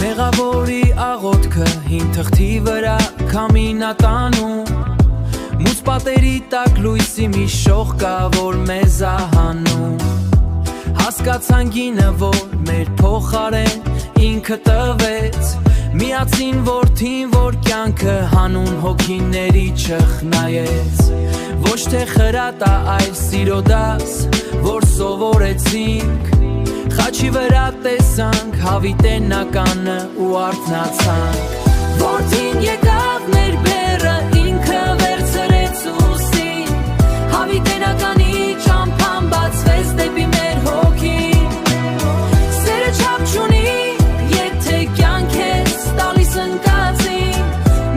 Մեղավորի աղոտքը հին թղթի վրա քամինատանում Մուծ պատերի տակ լույսի մի շող կա, որ մեզ ահանում Հասկացան գինը, որ մեր փոխարեն ինքը տվեց Միացին որդին, որ կյանքը հանուն հոգիների չխնայեց Ոչ թե խրատա, այլ սիրո դաս, որ սովորեցինք Խաչի վրա տեսանք հավիտենականը ու արթնացանք Որդին եկավ մեր բեռը ինքը վերցրեց ուսին Հավիտենականի ճամփան բացվեց դեպի մեր հոգին Սերը չափ չունի, եթե կյանք ես տալիս ընկածին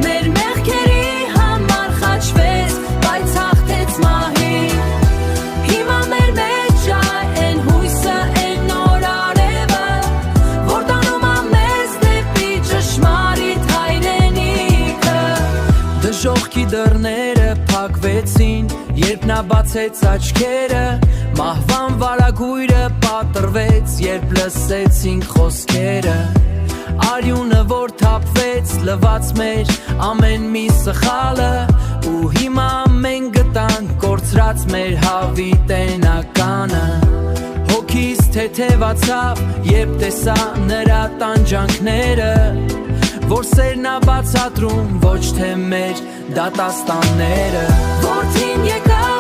Մեր մեղքերի համար խաչվեց, բայց հաղթեց մահին Հիմա մեր մեջ այն հույսը, այն նոր արևը Որ տանում ա մեզ դեպի ճշմարիտ հայրենիքը Դժոխքի դռները փակվեցին, երբ նա բացեց աչքերը Մահվան վարագույրը պատրվեց, երբ լսեցինք խոսքերը Արյունը, որ թափվեց, լվաց մեր ամեն մի սխալը Ու հիմա մենք գտանք կորցրած մեր հավիտենականը Հոգիս թեթևացավ, երբ տեսա նրա տանջանքները Որ սերն ա բացատրում, ոչ թե մեր դատաստանները Որդին եկավ